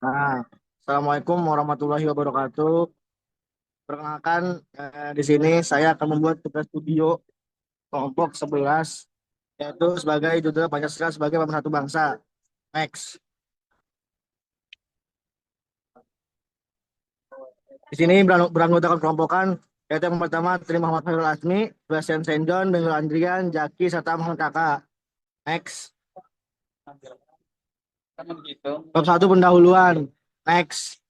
Nah, Assalamualaikum warahmatullahi wabarakatuh. Perkenalkan, di sini saya akan membuat tugas studio kelompok 11, yaitu sebagai judul Pancasila sebagai pemersatu bangsa. Next. Di sini beranggotakan kelompokan, yaitu yang pertama Tri Muhammad Khairul Asmi, Sebastian Senjon, Bengal Andrian, Jaki, serta Muhammad Kakak. Next. Bab satu pendahuluan. Next.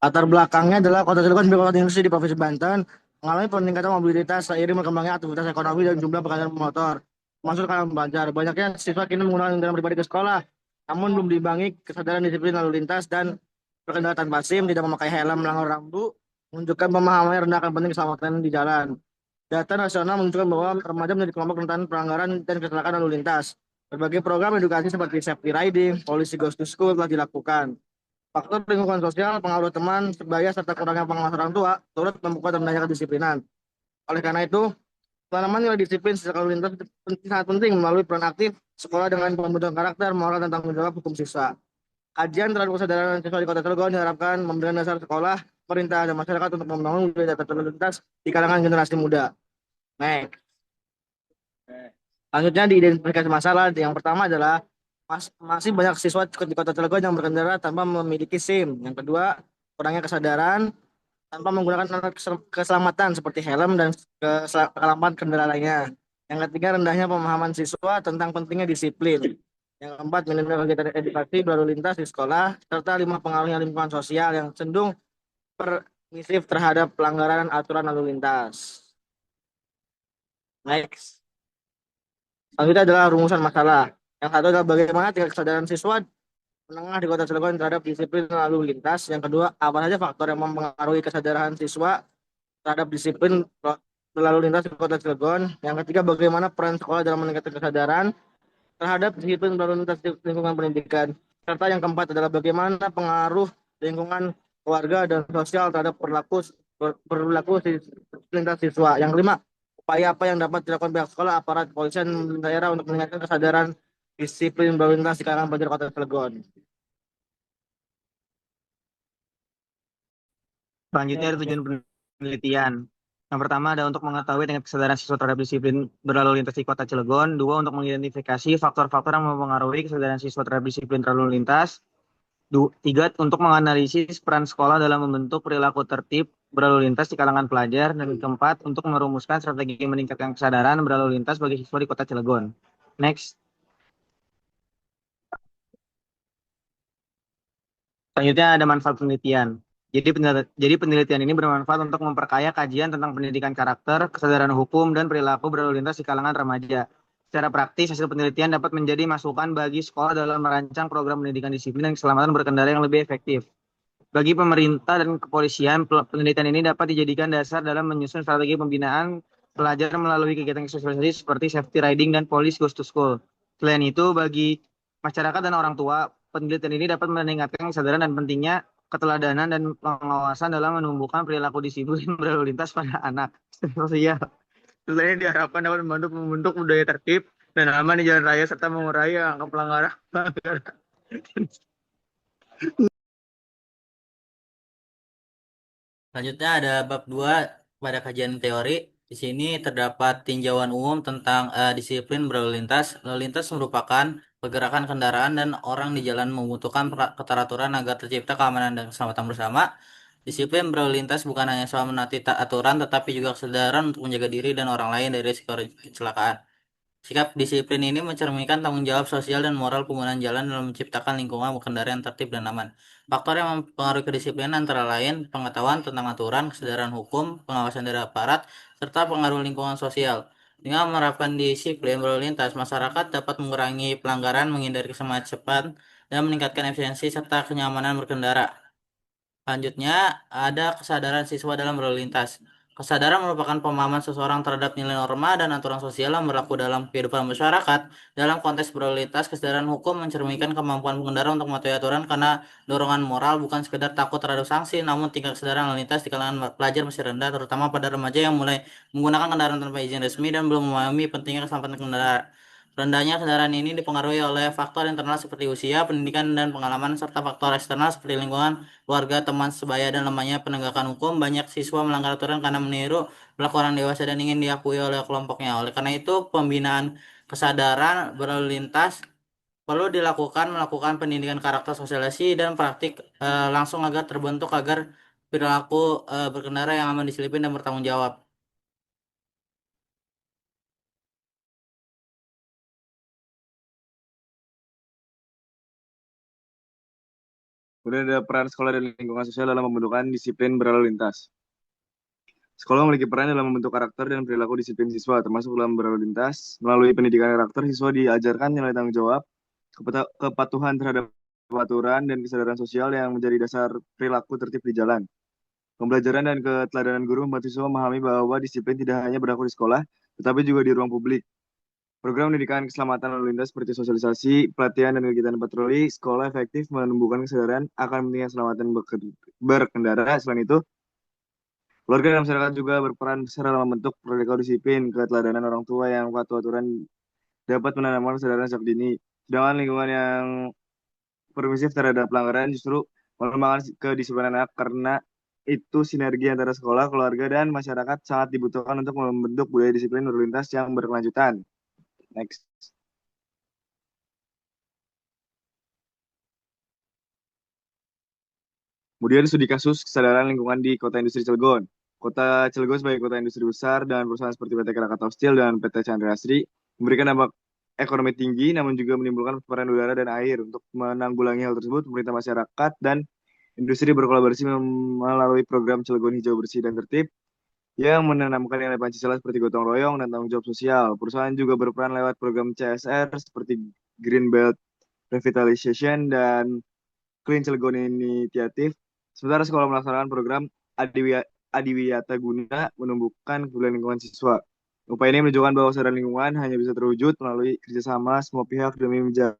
Latar belakangnya adalah Kota Cilegon sebagai kota industri di Provinsi Banten mengalami peningkatan mobilitas seiring berkembangnya aktivitas ekonomi dan jumlah kendaraan bermotor. Masuk kalangan pelajar, banyaknya siswa kini menggunakan kendaraan pribadi ke sekolah, namun belum diimbangi kesadaran disiplin lalu lintas dan berkendara tanpa SIM, tidak memakai helm, melanggar rambu, menunjukkan pemahaman yang rendah akan penting keselamatan di jalan. Data nasional menunjukkan bahwa remaja menjadi kelompok rentan pelanggaran dan kecelakaan lalu lintas. Berbagai program edukasi seperti safety riding, polisi goes to school telah dilakukan. Faktor lingkungan sosial, pengaruh teman, sebaya, serta kurangnya pengawasan orang tua turut membuka dan menanyakan kedisiplinan. Oleh karena itu, penanaman nilai disiplin sejak lalu lintas sangat penting melalui peran aktif sekolah dengan pembentukan karakter, moral, dan tanggung jawab hukum siswa. Kajian terhadap kesadaran siswa di Kota Cilegon diharapkan memberikan dasar sekolah, pemerintah, dan masyarakat untuk membangun budaya tata lalu lintas di kalangan generasi muda. Next. Selanjutnya diidentifikasi masalah. Yang pertama adalah masih banyak siswa di Kota Cilegon yang berkendara tanpa memiliki SIM. Yang kedua, kurangnya kesadaran tanpa menggunakan alat keselamatan seperti helm dan keselamatan kendaraan lainnya. Yang ketiga, rendahnya pemahaman siswa tentang pentingnya disiplin. Yang keempat, minimnya kegiatan edukasi berlalu lintas di sekolah, serta lima pengaruhnya lingkungan sosial yang cenderung permisif terhadap pelanggaran aturan lalu lintas. Next. Selanjutnya adalah rumusan masalah. Yang satu adalah bagaimana tingkat kesadaran siswa menengah di Kota Cilegon terhadap disiplin lalu lintas. Yang kedua, apa saja faktor yang mempengaruhi kesadaran siswa terhadap disiplin lalu lintas di Kota Cilegon. Yang ketiga, bagaimana peran sekolah dalam meningkatkan kesadaran terhadap disiplin lalu lintas di lingkungan pendidikan. Serta yang keempat adalah bagaimana pengaruh lingkungan keluarga dan sosial terhadap perilaku lintas siswa. Yang kelima, upaya apa yang dapat dilakukan pihak sekolah, aparat kepolisian daerah untuk meningkatkan kesadaran disiplin lalu lintas di kalangan pelajar Kota Cilegon. Selanjutnya ada tujuan penelitian. Yang pertama ada untuk mengetahui tingkat kesadaran siswa terhadap disiplin berlalu lintas di Kota Cilegon. Dua, untuk mengidentifikasi faktor-faktor yang mempengaruhi kesadaran siswa terhadap disiplin berlalu lintas. Tiga, untuk menganalisis peran sekolah dalam membentuk perilaku tertib berlalu lintas di kalangan pelajar. Dan keempat, untuk merumuskan strategi meningkatkan kesadaran berlalu lintas bagi siswa di Kota Cilegon. Next. Selanjutnya ada manfaat penelitian. Jadi penelitian ini bermanfaat untuk memperkaya kajian tentang pendidikan karakter, kesadaran hukum, dan perilaku berlalu lintas di kalangan remaja. Secara praktis, hasil penelitian dapat menjadi masukan bagi sekolah dalam merancang program pendidikan disiplin dan keselamatan berkendara yang lebih efektif. Bagi pemerintah dan kepolisian, penelitian ini dapat dijadikan dasar dalam menyusun strategi pembinaan pelajar melalui kegiatan sosialisasi seperti safety riding dan police goes to school. Selain itu, bagi masyarakat dan orang tua, penelitian ini dapat meningkatkan kesadaran dan pentingnya keteladanan dan pengawasan dalam menumbuhkan perilaku disiplin berlalu lintas pada anak. Sosial. Selain diharapkan dapat membentuk budaya tertib dan aman di jalan raya serta mengurangi angka pelanggaran. Selanjutnya ada bab 2 pada kajian teori. Di sini terdapat tinjauan umum tentang disiplin berlalu lintas. Lalu lintas merupakan pergerakan kendaraan dan orang di jalan membutuhkan keteraturan agar tercipta keamanan dan keselamatan bersama. Disiplin berlalu lintas bukan hanya soal menaati aturan, tetapi juga kesadaran untuk menjaga diri dan orang lain dari risiko kecelakaan. Sikap disiplin ini mencerminkan tanggung jawab sosial dan moral penggunaan jalan dalam menciptakan lingkungan berkendara yang tertib dan aman. Faktor yang mempengaruhi kedisiplinan antara lain pengetahuan tentang aturan, kesadaran hukum, pengawasan dari aparat, serta pengaruh lingkungan sosial. Dengan menerapkan disiplin berlalu lintas, masyarakat dapat mengurangi pelanggaran, menghindari kemacetan, dan meningkatkan efisiensi serta kenyamanan berkendara. Selanjutnya, ada kesadaran siswa dalam berlalu lintas. Kesadaran merupakan pemahaman seseorang terhadap nilai norma dan aturan sosial yang berlaku dalam kehidupan masyarakat. Dalam konteks berlalu lintas, kesadaran hukum mencerminkan kemampuan pengendara untuk mematuhi aturan karena dorongan moral bukan sekedar takut terhadap sanksi, namun tingkat kesadaran lalu lintas di kalangan pelajar masih rendah, terutama pada remaja yang mulai menggunakan kendaraan tanpa izin resmi dan belum memahami pentingnya keselamatan kendaraan. Rendahnya kesadaran ini dipengaruhi oleh faktor internal seperti usia, pendidikan, dan pengalaman, serta faktor eksternal seperti lingkungan, keluarga, teman sebaya, dan lemahnya penegakan hukum. Banyak siswa melanggar aturan karena meniru perilaku orang dewasa dan ingin diakui oleh kelompoknya. Oleh karena itu, pembinaan kesadaran berlalu lintas perlu melakukan pendidikan karakter, sosialisasi, dan praktik langsung agar terbentuk agar perilaku berkendara yang aman, disiplin, dan bertanggung jawab. Kemudian ada peran sekolah dan lingkungan sosial dalam pembentukan disiplin berlalu lintas. Sekolah memiliki peran dalam membentuk karakter dan perilaku disiplin siswa, termasuk dalam berlalu lintas. Melalui pendidikan karakter, siswa diajarkan nilai tanggung jawab, kepatuhan terhadap aturan, dan kesadaran sosial yang menjadi dasar perilaku tertib di jalan. Pembelajaran dan keteladanan guru membantu siswa memahami bahwa disiplin tidak hanya berlaku di sekolah, tetapi juga di ruang publik. Program pendidikan keselamatan lalu lintas seperti sosialisasi, pelatihan, dan kegiatan patroli sekolah efektif menumbuhkan kesadaran akan pentingnya keselamatan berkendara. Selain itu, keluarga dan masyarakat juga berperan besar dalam membentuk perilaku disiplin. Keteladanan orang tua yang patuh aturan dapat menanamkan kesadaran sejak dini. Sedangkan lingkungan yang permisif terhadap pelanggaran justru mengembangkan kedisiplinan anak karena itu sinergi antara sekolah, keluarga, dan masyarakat sangat dibutuhkan untuk membentuk budaya disiplin berlalu lintas yang berkelanjutan. Next. Kemudian studi kasus kesadaran lingkungan di Kota Industri Cilegon. Kota Cilegon sebagai kota industri besar dan perusahaan seperti PT Krakatau Steel dan PT Chandra Asri memberikan dampak ekonomi tinggi namun juga menimbulkan pencemaran udara dan air. Untuk menanggulangi hal tersebut, pemerintah, masyarakat, dan industri berkolaborasi melalui program Cilegon Hijau Bersih dan Tertib yang menanamkan nilai Pancasila seperti gotong royong dan tanggung jawab sosial. Perusahaan juga berperan lewat program CSR seperti Green Belt Revitalization dan Clean Cilegon Initiative. Sementara sekolah melaksanakan program Adiwiyata guna menumbuhkan kepedulian lingkungan siswa. Upaya ini menunjukkan bahwa kesadaran lingkungan hanya bisa terwujud melalui kerjasama semua pihak demi menjaga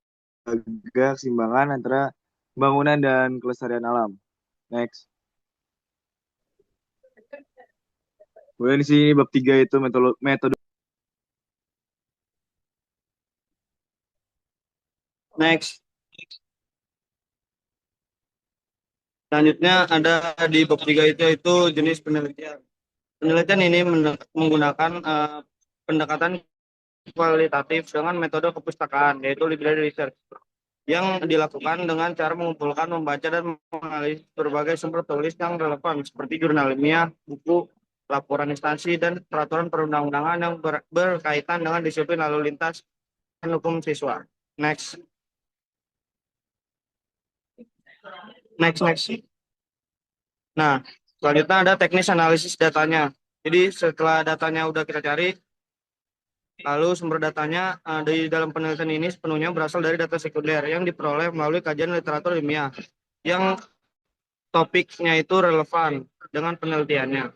keseimbangan antara pembangunan dan kelestarian alam. Next. Kemudian di sini bab 3 itu metode. Next. Selanjutnya ada di bab 3 itu jenis penelitian. Penelitian ini menggunakan pendekatan kualitatif dengan metode kepustakaan, yaitu library research, yang dilakukan dengan cara mengumpulkan, membaca, dan menganalisis berbagai sumber tulis yang relevan, seperti jurnal ilmiah, buku, laporan instansi, dan peraturan perundang-undangan yang berkaitan dengan disiplin lalu lintas dan hukum siswa. Next. Nah, selanjutnya ada teknis analisis datanya. Jadi setelah datanya udah kita cari, lalu sumber datanya di dalam penelitian ini sepenuhnya berasal dari data sekunder yang diperoleh melalui kajian literatur ilmiah yang topiknya itu relevan dengan penelitiannya.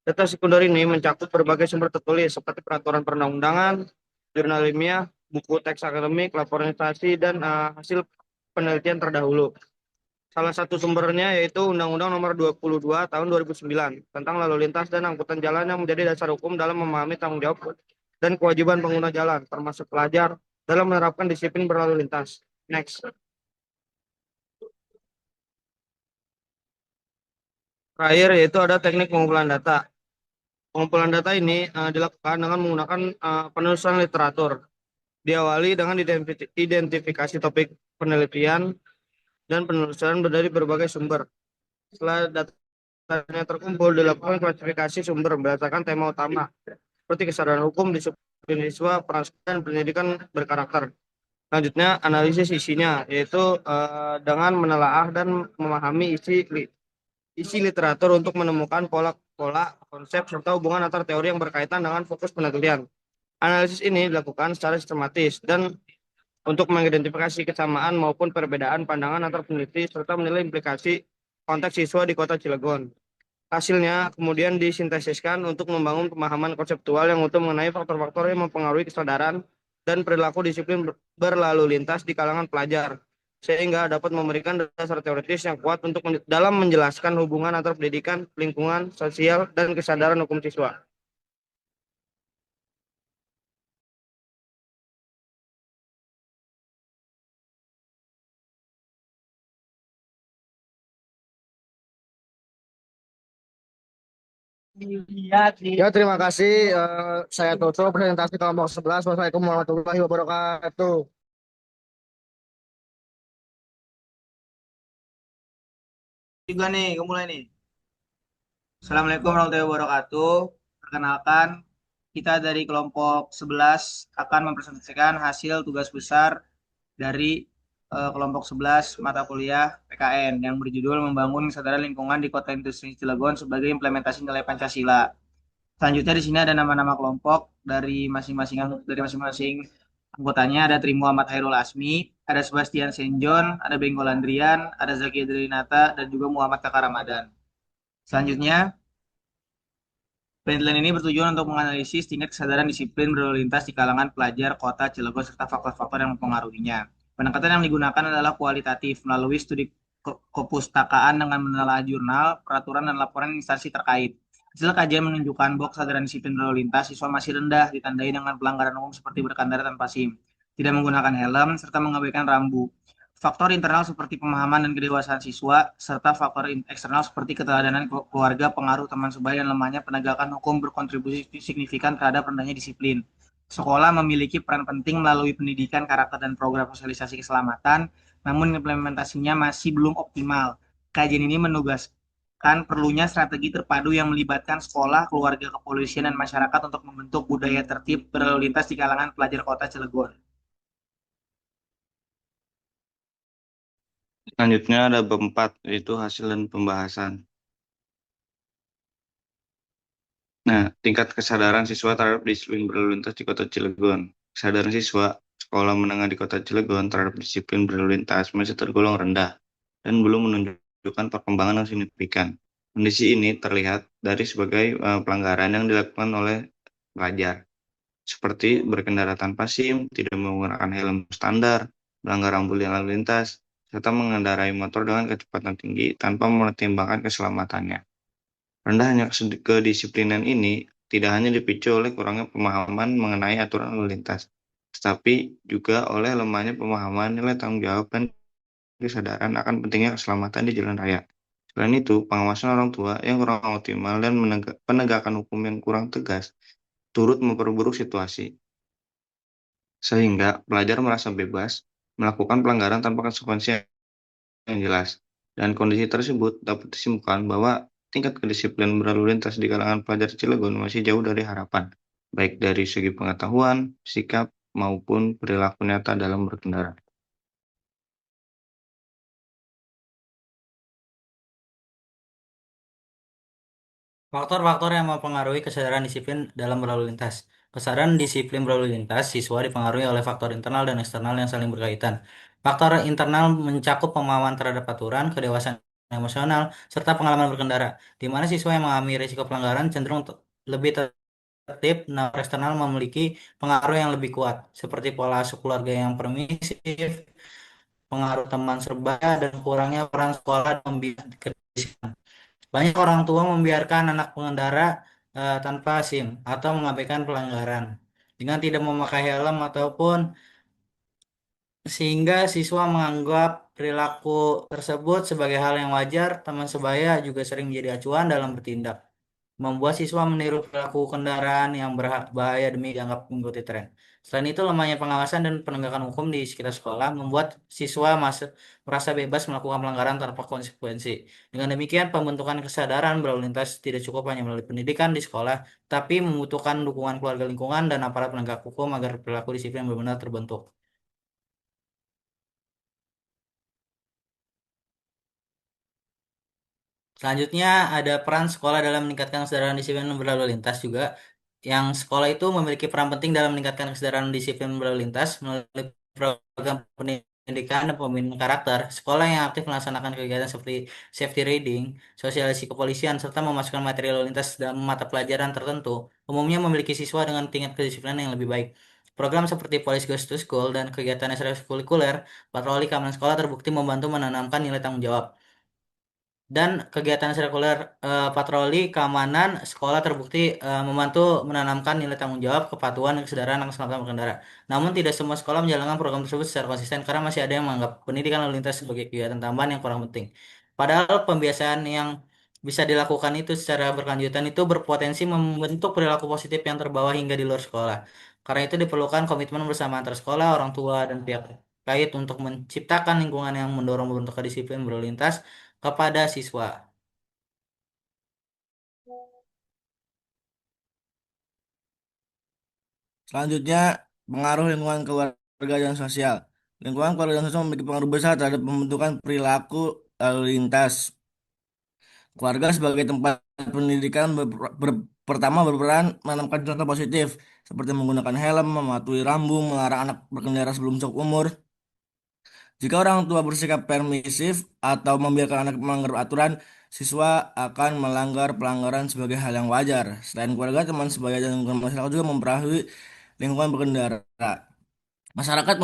Data sekunder ini mencakup berbagai sumber tertulis seperti peraturan perundang-undangan, jurnal ilmiah, buku teks akademik, laporan instansi, dan hasil penelitian terdahulu. Salah satu sumbernya yaitu Undang-Undang Nomor 22 Tahun 2009 tentang lalu lintas dan angkutan jalan yang menjadi dasar hukum dalam memahami tanggung jawab dan kewajiban pengguna jalan, termasuk pelajar, dalam menerapkan disiplin berlalu lintas. Next. Terakhir yaitu ada teknik pengumpulan data. Pengumpulan data ini dilakukan dengan menggunakan penelusuran literatur. Diawali dengan identifikasi topik penelitian dan penelusuran dari berbagai sumber. Setelah datanya terkumpul, dilakukan klasifikasi sumber berdasarkan tema utama, seperti kesadaran hukum, disiplin siswa, peran sekolah, dan pendidikan berkarakter. Selanjutnya, analisis isinya, yaitu dengan menelaah dan memahami isi literatur untuk menemukan pola-pola, konsep, serta hubungan antar teori yang berkaitan dengan fokus penelitian. Analisis ini dilakukan secara sistematis dan untuk mengidentifikasi kesamaan maupun perbedaan pandangan antar peneliti serta menilai implikasi konteks siswa di Kota Cilegon. Hasilnya kemudian disintesiskan untuk membangun pemahaman konseptual yang utuh mengenai faktor-faktor yang mempengaruhi kesadaran dan perilaku disiplin berlalu lintas di kalangan pelajar, sehingga dapat memberikan dasar teoritis yang kuat untuk dalam menjelaskan hubungan antar pendidikan, lingkungan, sosial, dan kesadaran hukum siswa. Ya, terima kasih. Saya tutup presentasi kelompok 11. Wassalamualaikum warahmatullahi wabarakatuh. Juga nih, gue mulai nih. Assalamualaikum warahmatullahi wabarakatuh. Perkenalkan, kita dari kelompok 11 akan mempresentasikan hasil tugas besar dari kelompok 11 mata kuliah PKN yang berjudul Membangun Kesadaran Lingkungan di Kota Industri Cilegon sebagai Implementasi Nilai Pancasila. Selanjutnya di sini ada nama-nama kelompok dari masing-masing anggotanya. Ada Tri Muhammad Hairul Asmi, ada Sebastian Senjon, ada Benggol Andrian, ada Zaki Adrinata, dan juga Muhammad Kakak Ramadan. Selanjutnya, penelitian ini bertujuan untuk menganalisis tingkat kesadaran disiplin berlalu lintas di kalangan pelajar kota Cilegon serta faktor-faktor yang mempengaruhinya. Pendekatan yang digunakan adalah kualitatif melalui studi kepustakaan dengan menelaah jurnal, peraturan, dan laporan instansi terkait. Hasil kajian menunjukkan bahwa kesadaran disiplin berlalu lintas siswa masih rendah, ditandai dengan pelanggaran umum seperti berkendara tanpa SIM, tidak menggunakan helm, serta mengabaikan rambu. Faktor internal seperti pemahaman dan kedewasaan siswa, serta faktor eksternal seperti keteladanan keluarga, pengaruh teman sebaya, dan lemahnya penegakan hukum berkontribusi signifikan terhadap rendahnya disiplin. Sekolah memiliki peran penting melalui pendidikan karakter dan program sosialisasi keselamatan, namun implementasinya masih belum optimal. Kajian ini menugaskan perlunya strategi terpadu yang melibatkan sekolah, keluarga, kepolisian, dan masyarakat untuk membentuk budaya tertib berlalu lintas di kalangan pelajar kota Cilegon. Selanjutnya ada bab 4, yaitu hasil dan pembahasan. Nah, tingkat kesadaran siswa terhadap disiplin berlalu lintas di Kota Cilegon. Kesadaran siswa sekolah menengah di Kota Cilegon terhadap disiplin berlalu lintas masih tergolong rendah dan belum menunjukkan perkembangan yang signifikan. Kondisi ini terlihat dari sebagai pelanggaran yang dilakukan oleh pelajar, seperti berkendara tanpa SIM, tidak menggunakan helm standar, melanggar rambu lalu lintas, serta mengendarai motor dengan kecepatan tinggi tanpa mempertimbangkan keselamatannya. Rendahnya kedisiplinan ini tidak hanya dipicu oleh kurangnya pemahaman mengenai aturan lalu lintas, tetapi juga oleh lemahnya pemahaman nilai tanggung jawab dan kesadaran akan pentingnya keselamatan di jalan raya. Selain itu, pengawasan orang tua yang kurang optimal dan penegakan hukum yang kurang tegas turut memperburuk situasi, sehingga pelajar merasa bebas melakukan pelanggaran tanpa konsekuensi yang jelas. Dan kondisi tersebut dapat disimpulkan bahwa tingkat kedisiplinan berlalu lintas di kalangan pelajar Cilegon masih jauh dari harapan, baik dari segi pengetahuan, sikap, maupun perilaku nyata dalam berkendara. Faktor-faktor yang mempengaruhi kesadaran disiplin dalam berlalu lintas. Kesadaran disiplin berlalu lintas siswa dipengaruhi oleh faktor internal dan eksternal yang saling berkaitan. Faktor internal mencakup pemahaman terhadap aturan, kedewasaan emosional, serta pengalaman berkendara, di mana siswa yang mengalami risiko pelanggaran cenderung lebih tertib. Nah, eksternal memiliki pengaruh yang lebih kuat, seperti pola asuh keluarga yang permisif, pengaruh teman sebaya, dan kurangnya peran sekolah dalam kedisiplinan. Banyak orang tua membiarkan anak pengendara tanpa SIM atau mengabaikan pelanggaran dengan tidak memakai helm ataupun sehingga siswa menganggap perilaku tersebut sebagai hal yang wajar. Teman sebaya juga sering menjadi acuan dalam bertindak, membuat siswa meniru perilaku kendaraan yang berbahaya demi dianggap mengikuti tren. Selain itu, lemahnya pengawasan dan penegakan hukum di sekitar sekolah membuat siswa merasa bebas melakukan pelanggaran tanpa konsekuensi. Dengan demikian, pembentukan kesadaran berlalu lintas tidak cukup hanya melalui pendidikan di sekolah, tapi membutuhkan dukungan keluarga, lingkungan, dan aparat penegak hukum agar perilaku disiplin benar-benar terbentuk. Selanjutnya ada peran sekolah dalam meningkatkan kesadaran disiplin berlalu lintas juga. Yang sekolah itu memiliki peran penting dalam meningkatkan kesadaran disiplin berlalu lintas melalui program pendidikan dan pembinaan karakter. Sekolah yang aktif melaksanakan kegiatan seperti safety reading, sosialisasi kepolisian, serta memasukkan materi lalu lintas dalam mata pelajaran tertentu, umumnya memiliki siswa dengan tingkat kedisiplinan yang lebih baik. Program seperti Police Goes to School dan kegiatan ekstrakurikuler, patroli keamanan sekolah terbukti membantu menanamkan nilai tanggung jawab. Dan kegiatan sirkuler patroli keamanan sekolah terbukti membantu menanamkan nilai tanggung jawab, kepatuhan, dan kesadaran akan keselamatan berkendara. Namun tidak semua sekolah menjalankan program tersebut secara konsisten karena masih ada yang menganggap pendidikan lalu lintas sebagai kegiatan tambahan yang kurang penting. Padahal pembiasaan yang bisa dilakukan itu secara berkelanjutan itu berpotensi membentuk perilaku positif yang terbawa hingga di luar sekolah. Karena itu diperlukan komitmen bersama antar sekolah, orang tua, dan pihak terkait untuk menciptakan lingkungan yang mendorong bentuk disiplin berlalu lintas kepada siswa. Selanjutnya, pengaruh lingkungan keluarga dan sosial. Lingkungan keluarga dan sosial memiliki pengaruh besar terhadap pembentukan perilaku lalu lintas. Keluarga sebagai tempat pendidikan pertama berperan menanamkan contoh positif, seperti menggunakan helm, mematuhi rambu, melarang anak berkendara sebelum cukup umur. Jika orang tua bersikap permisif atau membiarkan anak melanggar aturan, siswa akan melanggar pelanggaran sebagai hal yang wajar. Selain keluarga, teman sebaya dan lingkungan masyarakat juga mempengaruhi lingkungan berkendara. Masyarakat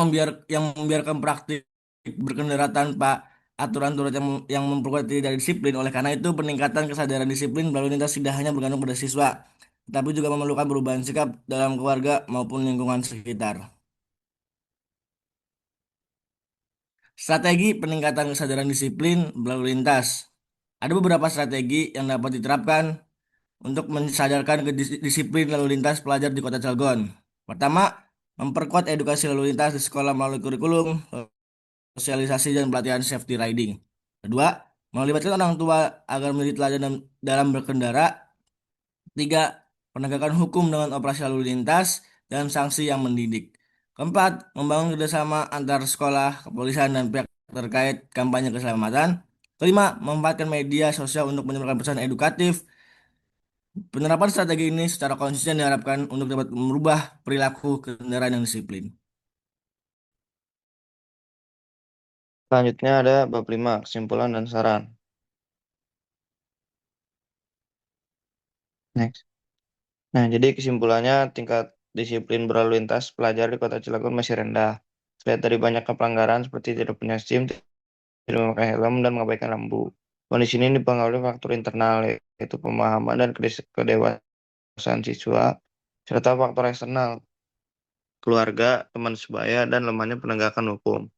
yang membiarkan praktik berkendara tanpa aturan turut yang memperkuat diri dari disiplin. Oleh karena itu, peningkatan kesadaran disiplin berlalu lintas tidak hanya bergantung pada siswa, tapi juga memerlukan perubahan sikap dalam keluarga maupun lingkungan sekitar. Strategi peningkatan kesadaran disiplin berlalu lintas. Ada beberapa strategi yang dapat diterapkan untuk mensadarkan disiplin lalu lintas pelajar di Kota Cilegon. Pertama, memperkuat edukasi lalu lintas di sekolah melalui kurikulum, sosialisasi dan pelatihan safety riding. Kedua, melibatkan orang tua agar menjadi teladan dalam berkendara. Tiga, penegakan hukum dengan operasi lalu lintas dan sanksi yang mendidik. Keempat, membangun kerjasama antar sekolah, kepolisian, dan pihak terkait kampanye keselamatan. Kelima, memanfaatkan media sosial untuk menyebarkan pesan edukatif. Penerapan strategi ini secara konsisten diharapkan untuk dapat merubah perilaku kendaraan yang disiplin. Selanjutnya ada bab 5, kesimpulan dan saran. Next. Nah, jadi kesimpulannya tingkat disiplin berlalu lintas pelajar di Kota Cilegon masih rendah. Terlihat dari banyaknya pelanggaran seperti tidak punya SIM, tidak memakai helm, dan mengabaikan lampu. Kondisi ini dipengaruhi faktor internal, yaitu pemahaman dan kedewasaan siswa, serta faktor eksternal, keluarga, teman sebaya, dan lemahnya penegakan hukum.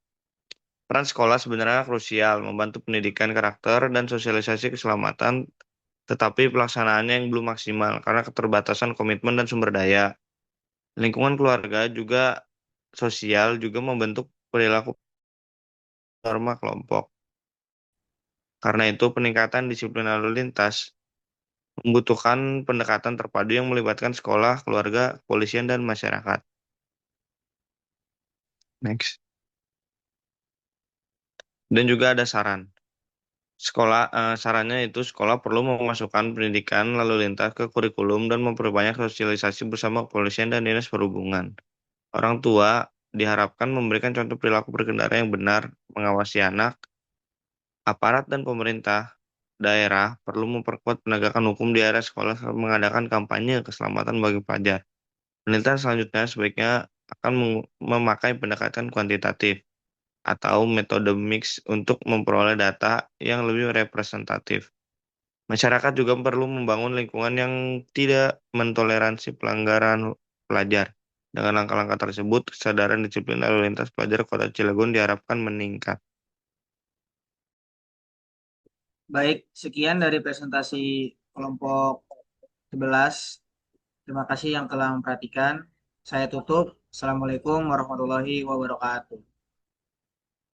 Peran sekolah sebenarnya krusial, membantu pendidikan karakter dan sosialisasi keselamatan, tetapi pelaksanaannya yang belum maksimal karena keterbatasan komitmen dan sumber daya. Lingkungan keluarga juga sosial juga membentuk perilaku norma kelompok. Karena itu, peningkatan disiplin lalu lintas membutuhkan pendekatan terpadu yang melibatkan sekolah, keluarga, kepolisian, dan masyarakat. Next. Dan juga ada saran. Sarannya itu sekolah perlu memasukkan pendidikan lalu lintas ke kurikulum dan memperbanyak sosialisasi bersama kepolisian dan dinas perhubungan. Orang tua diharapkan memberikan contoh perilaku berkendara yang benar, mengawasi anak. Aparat dan pemerintah daerah perlu memperkuat penegakan hukum di area sekolah serta mengadakan kampanye keselamatan bagi pelajar. Penelitian selanjutnya sebaiknya akan memakai pendekatan kuantitatif atau metode mix untuk memperoleh data yang lebih representatif. Masyarakat juga perlu membangun lingkungan yang tidak mentoleransi pelanggaran pelajar. Dengan langkah-langkah tersebut, kesadaran disiplin lalu lintas pelajar Kota Cilegon diharapkan meningkat. Baik, sekian dari presentasi kelompok 11. Terima kasih yang telah memperhatikan. Saya tutup. Assalamualaikum warahmatullahi wabarakatuh.